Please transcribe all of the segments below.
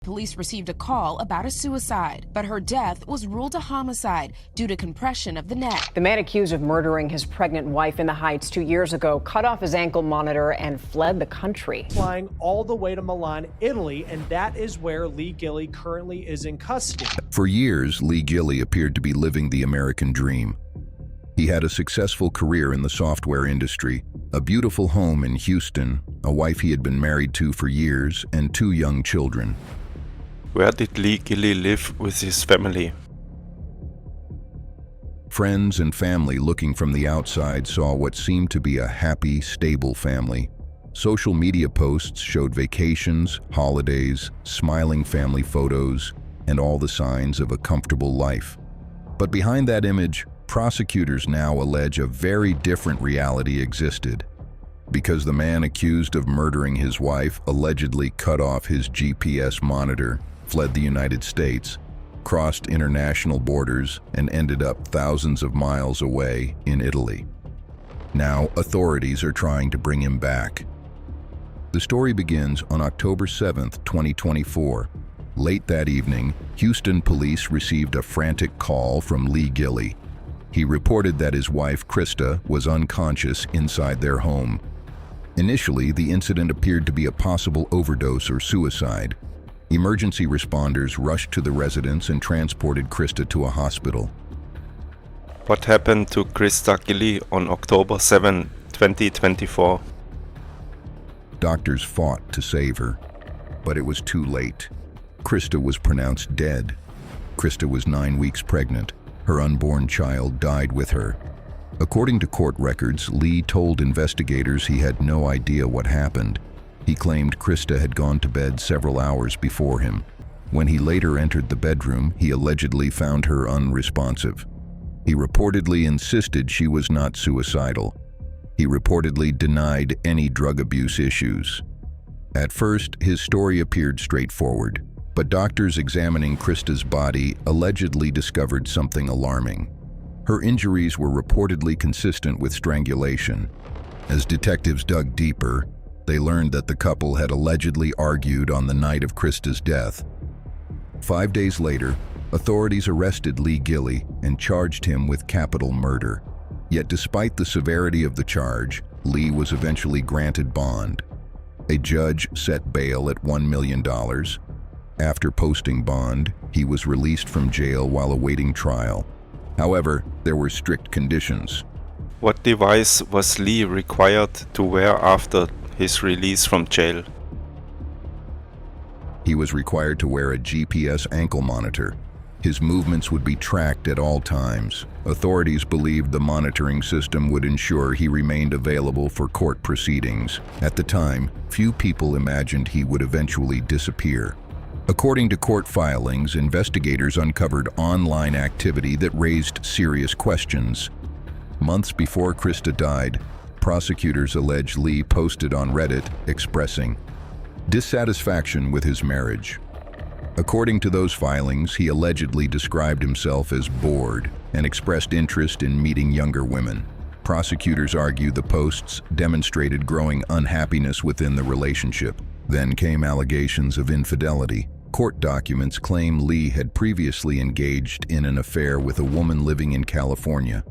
Police received a call about a suicide, but her death was ruled a homicide due to compression of the neck. The man accused of murdering his pregnant wife in the Heights 2 years ago cut off his ankle monitor and fled the country. Flying all the way to Milan, Italy, and that is where Lee Gilly currently is in custody. For years, Lee Gilly appeared to be living the American dream. He had a successful career in the software industry, a beautiful home in Houston, a wife he had been married to for years, and 2 young children. Where did Lee Gilly live with his family? Friends and family looking from the outside saw what seemed to be a happy, stable family. Social media posts showed vacations, holidays, smiling family photos, and all the signs of a comfortable life. But behind that image, prosecutors now allege a very different reality existed. Because the man accused of murdering his wife allegedly cut off his GPS monitor, fled the United States, crossed international borders, and ended up thousands of miles away in Italy. Now, authorities are trying to bring him back. The story begins on October 7th, 2024. Late that evening, Houston police received a frantic call from Lee Gilly. He reported that his wife, Krista, was unconscious inside their home. Initially, the incident appeared to be a possible overdose or suicide. Emergency responders rushed to the residence and transported Krista to a hospital. What happened to Krista Gilly on October 7, 2024? Doctors fought to save her, but it was too late. Krista was pronounced dead. Krista was 9 weeks pregnant. Her unborn child died with her. According to court records, Lee told investigators he had no idea what happened. He claimed Krista had gone to bed several hours before him. When he later entered the bedroom, he allegedly found her unresponsive. He reportedly insisted she was not suicidal. He reportedly denied any drug abuse issues. At first, his story appeared straightforward, but doctors examining Krista's body allegedly discovered something alarming. Her injuries were reportedly consistent with strangulation. As detectives dug deeper, they learned that the couple had allegedly argued on the night of Krista's death. 5 days later, authorities arrested Lee Gilly and charged him with capital murder. Yet despite the severity of the charge, Lee was eventually granted bond. A judge set bail at $1 million. After posting bond, he was released from jail while awaiting trial. However, there were strict conditions. What device was Lee required to wear after his release from jail? He was required to wear a GPS ankle monitor. His movements would be tracked at all times. Authorities believed the monitoring system would ensure he remained available for court proceedings. At the time, few people imagined he would eventually disappear. According to court filings, investigators uncovered online activity that raised serious questions. Months before Krista died, prosecutors allege Lee posted on Reddit expressing dissatisfaction with his marriage. According to those filings, he allegedly described himself as bored and expressed interest in meeting younger women. Prosecutors argue the posts demonstrated growing unhappiness within the relationship. Then came allegations of infidelity. Court documents claim Lee had previously engaged in an affair with a woman living in California.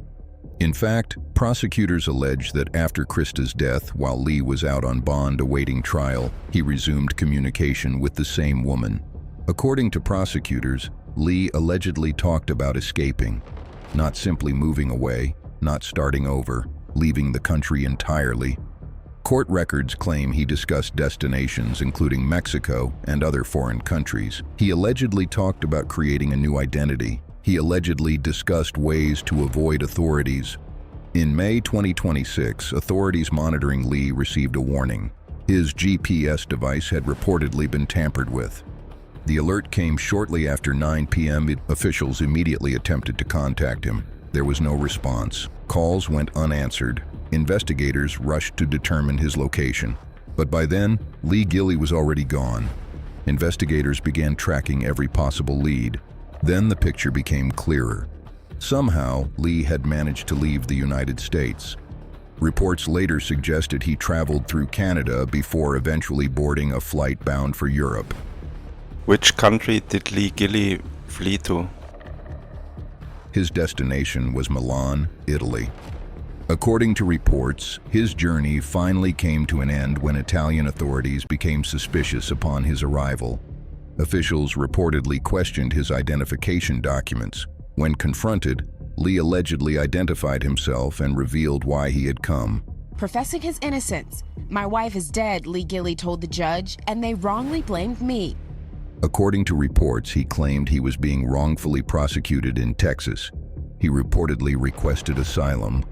In fact, prosecutors allege that after Krista's death, while Lee was out on bond awaiting trial, he resumed communication with the same woman. According to prosecutors, Lee allegedly talked about escaping, not simply moving away, not starting over, leaving the country entirely. Court records claim he discussed destinations including Mexico and other foreign countries. He allegedly talked about creating a new identity. He allegedly discussed ways to avoid authorities. In May 2026, authorities monitoring Lee received a warning. His GPS device had reportedly been tampered with. The alert came shortly after 9 p.m. Officials immediately attempted to contact him. There was no response. Calls went unanswered. Investigators rushed to determine his location. But by then, Lee Gilly was already gone. Investigators began tracking every possible lead. Then the picture became clearer. Somehow, Lee had managed to leave the United States. Reports later suggested he traveled through Canada before eventually boarding a flight bound for Europe. Which country did Lee Gilly flee to? His destination was Milan, Italy. According to reports, his journey finally came to an end when Italian authorities became suspicious upon his arrival. Officials reportedly questioned his identification documents. When confronted, Lee allegedly identified himself and revealed why he had come. Professing his innocence, "My wife is dead," Lee Gilly told the judge, "and they wrongly blamed me." According to reports, he claimed he was being wrongfully prosecuted in Texas. He reportedly requested asylum.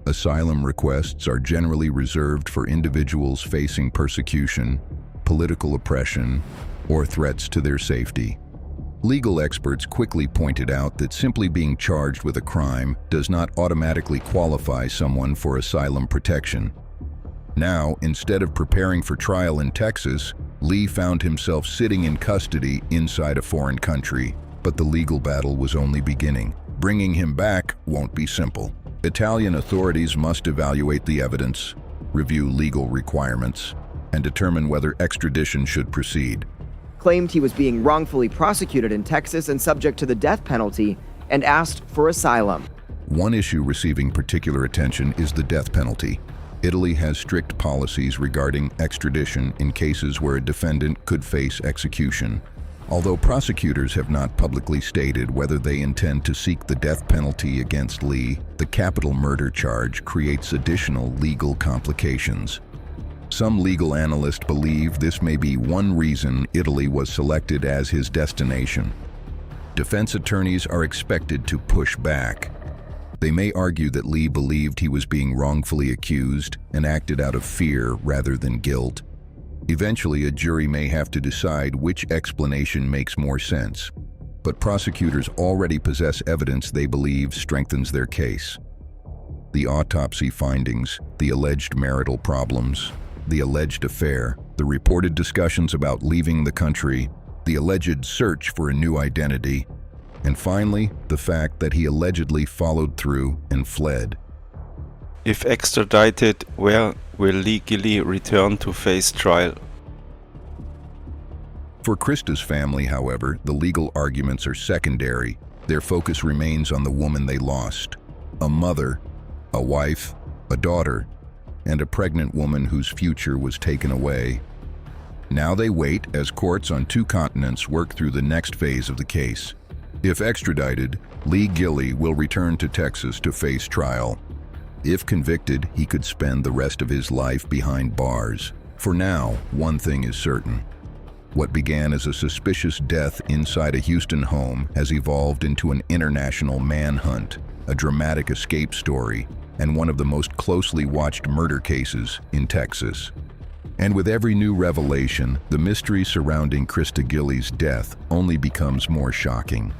Asylum requests are generally reserved for individuals facing persecution, political oppression, or threats to their safety. Legal experts quickly pointed out that simply being charged with a crime does not automatically qualify someone for asylum protection. Now, instead of preparing for trial in Texas, Lee found himself sitting in custody inside a foreign country. But the legal battle was only beginning. Bringing him back won't be simple. Italian authorities must evaluate the evidence, review legal requirements, and determine whether extradition should proceed. Claimed he was being wrongfully prosecuted in Texas and subject to the death penalty, and asked for asylum. One issue receiving particular attention is the death penalty. Italy has strict policies regarding extradition in cases where a defendant could face execution. Although prosecutors have not publicly stated whether they intend to seek the death penalty against Lee, the capital murder charge creates additional legal complications. Some legal analysts believe this may be one reason Italy was selected as his destination. Defense attorneys are expected to push back. They may argue that Lee believed he was being wrongfully accused and acted out of fear rather than guilt. Eventually, a jury may have to decide which explanation makes more sense. But prosecutors already possess evidence they believe strengthens their case. The autopsy findings, the alleged marital problems, the alleged affair, the reported discussions about leaving the country, the alleged search for a new identity, and finally, the fact that he allegedly followed through and fled. If extradited, where will Lee Gilly return to face trial? For Krista's family, however, the legal arguments are secondary. Their focus remains on the woman they lost. A mother, a wife, a daughter, and a pregnant woman whose future was taken away. Now they wait as courts on 2 continents work through the next phase of the case. If extradited, Lee Gilly will return to Texas to face trial. If convicted, he could spend the rest of his life behind bars. For now, one thing is certain. What began as a suspicious death inside a Houston home has evolved into an international manhunt, a dramatic escape story, and one of the most closely watched murder cases in Texas. And with every new revelation, the mystery surrounding Krista Gilly's death only becomes more shocking.